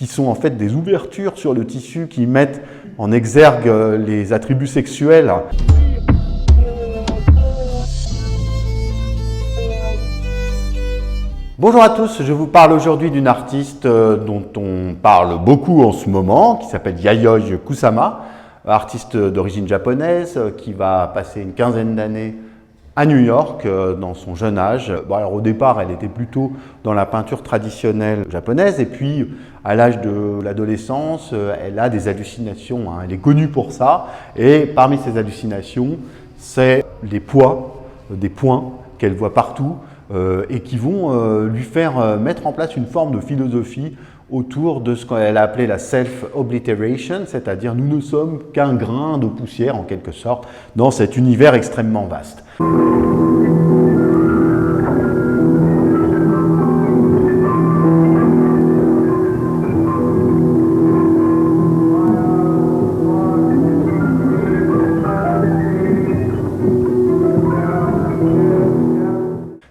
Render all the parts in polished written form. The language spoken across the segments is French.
qui sont en fait des ouvertures sur le tissu qui mettent en exergue les attributs sexuels. Bonjour à tous, je vous parle aujourd'hui d'une artiste dont on parle beaucoup en ce moment, qui s'appelle Yayoi Kusama, artiste d'origine japonaise qui va passer une quinzaine d'années à New York dans son jeune âge. Bon, alors au départ, elle était plutôt dans la peinture traditionnelle japonaise et puis à l'âge de l'adolescence, elle a des hallucinations, hein. Elle est connue pour ça et parmi ces hallucinations, c'est les poids, des points qu'elle voit partout et qui vont lui faire mettre en place une forme de philosophie autour de ce qu'elle a appelé la self-obliteration, c'est-à-dire nous ne sommes qu'un grain de poussière en quelque sorte dans cet univers extrêmement vaste.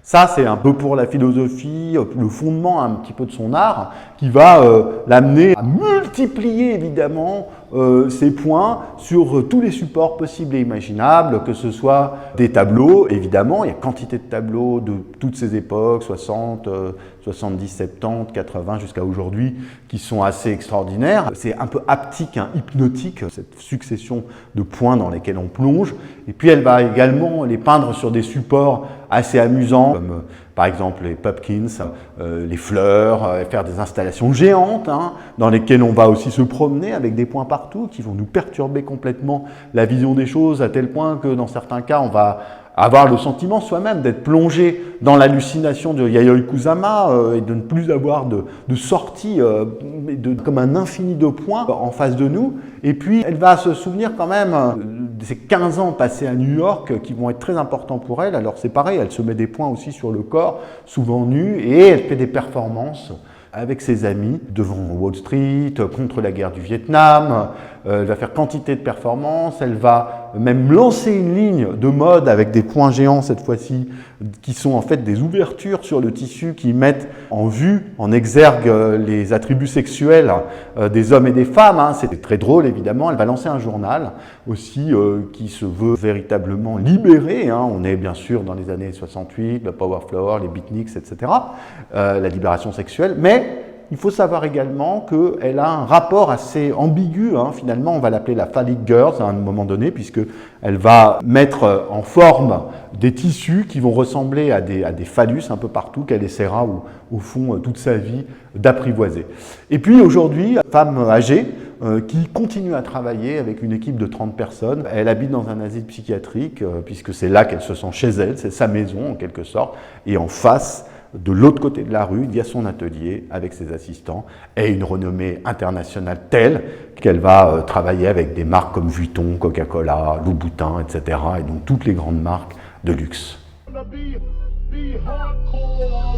Ça, c'est un peu pour la philosophie, le fondement un petit peu de son art, qui va l'amener à multiplier évidemment ses points sur tous les supports possibles et imaginables, que ce soit des tableaux, évidemment, il y a quantité de tableaux de toutes ces époques, 60, 70, 70, 80 jusqu'à aujourd'hui, qui sont assez extraordinaires. C'est un peu haptique, hein, hypnotique, cette succession de points dans lesquels on plonge. Et puis elle va également les peindre sur des supports assez amusants, comme par exemple les pumpkins, les fleurs, faire des installations géantes, hein, dans lesquelles on va aussi se promener avec des points partout qui vont nous perturber complètement la vision des choses, à tel point que dans certains cas on va avoir le sentiment soi-même d'être plongé dans l'hallucination de Yayoi Kusama et de ne plus avoir de sortie, comme un infini de points en face de nous. Et puis elle va se souvenir quand même de ces 15 ans passés à New York qui vont être très importants pour elle. Alors c'est pareil, elle se met des points aussi sur le corps, souvent nu, et elle fait des performances avec ses amis devant Wall Street, contre la guerre du Vietnam. Elle va faire quantité de performances, elle va même lancer une ligne de mode avec des points géants cette fois-ci, qui sont en fait des ouvertures sur le tissu qui mettent en vue, en exergue les attributs sexuels des hommes et des femmes, hein. C'est très drôle évidemment. Elle va lancer un journal aussi qui se veut véritablement libéré, hein. On est bien sûr dans les années 68, le Power Flower, les beatniks, etc. La libération sexuelle, mais il faut savoir également qu'elle a un rapport assez ambigu, hein. Finalement, on va l'appeler la phallic girls à un moment donné, puisqu'elle va mettre en forme des tissus qui vont ressembler à des phallus un peu partout, qu'elle essaiera au fond toute sa vie d'apprivoiser. Et puis aujourd'hui, femme âgée qui continue à travailler avec une équipe de 30 personnes. Elle habite dans un asile psychiatrique, puisque c'est là qu'elle se sent chez elle, c'est sa maison en quelque sorte, et en face, de l'autre côté de la rue, il y a son atelier avec ses assistants et une renommée internationale telle qu'elle va travailler avec des marques comme Vuitton, Coca-Cola, Louboutin, etc. et donc toutes les grandes marques de luxe. Be hardcore.